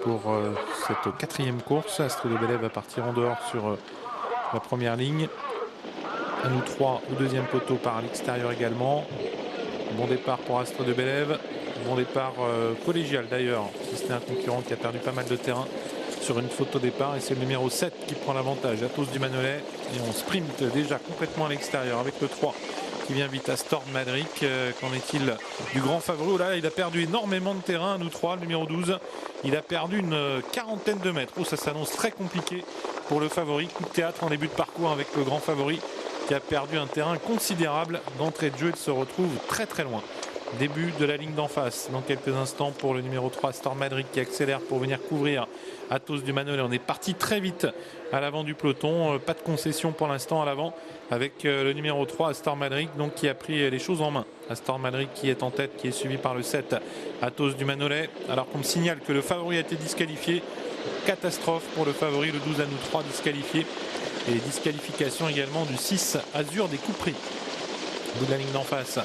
pour cette quatrième course. Astre de Bélève va partir en dehors sur la première ligne. À nous trois au deuxième poteau par l'extérieur également. Bon départ pour Astre de Bélève. Bon départ collégial d'ailleurs, si c'était un concurrent qui a perdu pas mal de terrain sur une faute au départ. Et c'est le numéro 7 qui prend l'avantage, Athos du Manolet. Et on sprint déjà complètement à l'extérieur avec le 3 qui vient vite à Storm Madric. Qu'en est-il du grand favori? Oh là, il a perdu énormément de terrain, nous 3, le numéro 12. Il a perdu une quarantaine de mètres. Oh, ça s'annonce très compliqué pour le favori. Coup de théâtre en début de parcours avec le grand favori qui a perdu un terrain considérable d'entrée de jeu. Il se retrouve très très loin. Début de la ligne d'en face dans quelques instants pour le numéro 3 Storm Madric qui accélère pour venir couvrir Athos du Manolet. On est parti très vite à l'avant du peloton, pas de concession pour l'instant à l'avant avec le numéro 3 Storm Madric donc qui a pris les choses en main. Storm Madric qui est en tête, qui est suivi par le 7 Athos du Manolet, alors qu'on me signale que le favori a été disqualifié. Catastrophe pour le favori, le 12 à nous 3 disqualifié, et disqualification également du 6 Azur des coups pris. Bout de la ligne d'en face,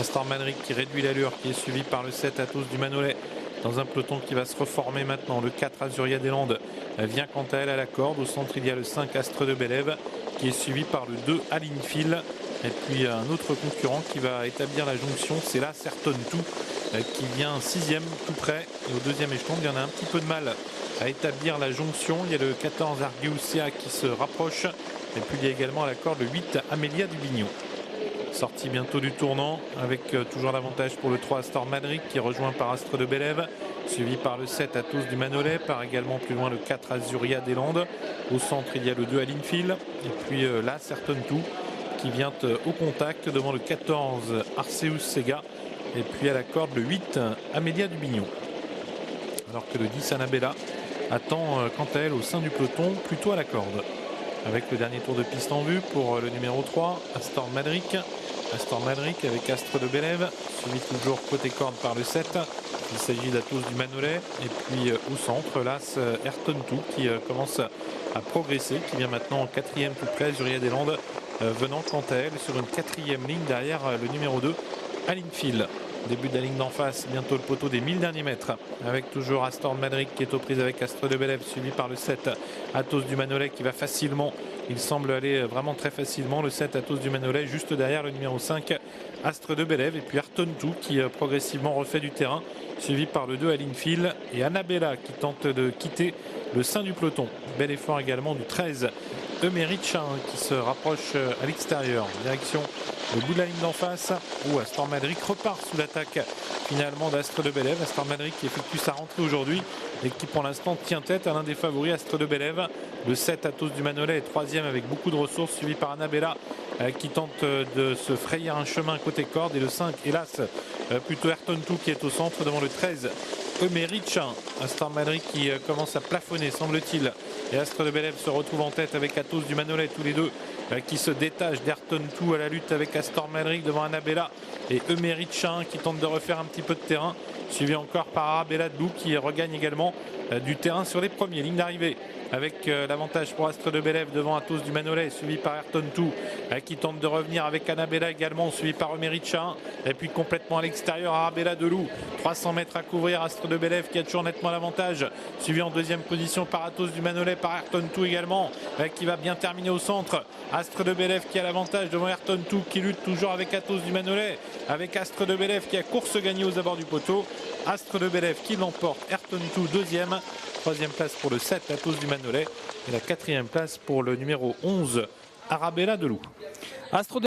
Storm Madric qui réduit l'allure, qui est suivi par le 7 Athos du Manolet dans un peloton qui va se reformer maintenant. Le 4 Azuria des Landes vient quant à elle à la corde. Au centre il y a le 5 Astre de Bélève qui est suivi par le 2 Alinfield. Et puis un autre concurrent qui va établir la jonction, c'est là Certain Tout qui vient 6e tout près. Et au deuxième échelon il y en a un petit peu de mal à établir la jonction. Il y a le 14 Argusia qui se rapproche. Et puis il y a également à la corde le 8 Amélia du Bignon. Sortie bientôt du tournant avec toujours l'avantage pour le 3 Storm Madric qui est rejoint par Astre de Bélève, suivi par le 7 Athos du Manolet, par également plus loin le 4 Azuria des Landes. Au centre il y a le 2 Alinfield et puis là Certain Tout qui vient au contact devant le 14 Arceus Sega et puis à la corde le 8 Amélia du Bignon. Alors que le 10 Annabella attend quant à elle au sein du peloton plutôt à la corde. Avec le dernier tour de piste en vue pour le numéro 3, Storm Madric. Storm Madric avec Astre de Bélève, suivi toujours côté corde par le 7. Il s'agit d'Athos du Manolet. Et puis au centre, là, Ayrton Tout qui commence à progresser, qui vient maintenant en quatrième tout près, Azuria des Landes, venant quant à elle sur une quatrième ligne derrière le numéro 2, Alinfield. Début de la ligne d'en face, bientôt le poteau des 1000 derniers mètres, avec toujours Storm Madric qui est aux prises avec Astre de Bélève, suivi par le 7 Athos du Manolet qui va facilement, il semble aller vraiment très facilement, le 7 Athos du Manolet juste derrière le numéro 5 Astre de Bélève, et puis Ayrton Tout qui progressivement refait du terrain, suivi par le 2 Alinfield et Annabella qui tente de quitter le sein du peloton. Bel effort également du 13 Emeritcha qui se rapproche à l'extérieur, direction le bout de la ligne d'en face où Storm Madric repart sous l'attaque finalement d'Astre de Bélève. Storm Madric qui effectue sa rentrée aujourd'hui et qui pour l'instant tient tête à l'un des favoris, Astre de Bélève. Le 7 Athos du Manolet est troisième avec beaucoup de ressources, suivi par Annabella qui tente de se frayer un chemin côté corde, et le 5 hélas plutôt Ayrton Tout qui est au centre devant le 13 Emeritcha. Storm Madric qui commence à plafonner semble-t-il, et Astre de Bélève se retrouve en tête avec Athos du Manolet, tous les deux qui se détachent d'Ayrton Tout à la lutte avec Storm Madric devant Annabella et Emeritcha qui tente de refaire un petit peu de terrain, suivi encore par Arabella de Lou qui regagne également du terrain sur les premiers lignes d'arrivée, avec l'avantage pour Astre de Bélève devant Athos du Manolet, suivi par Ayrton Tout qui tente de revenir avec Annabella également, suivi par Emeritcha, et puis complètement à l'extérieur Arabella de Lou. 300 mètres à couvrir, Astre de Bélève qui a toujours nettement l'avantage, suivi en deuxième position par Athos du Manolet, par Ayrton Tout également qui va bien terminer au centre. Astre de Bélève qui a l'avantage devant Ayrton Tout qui lutte toujours avec Athos du Manolet, avec Astre de Bélève qui a course gagnée aux abords du poteau. Astre de Bélève qui l'emporte, Ayrton Tout deuxième, troisième place pour le 7 Athos du Manolet et la quatrième place pour le numéro 11 Arabella de Lou.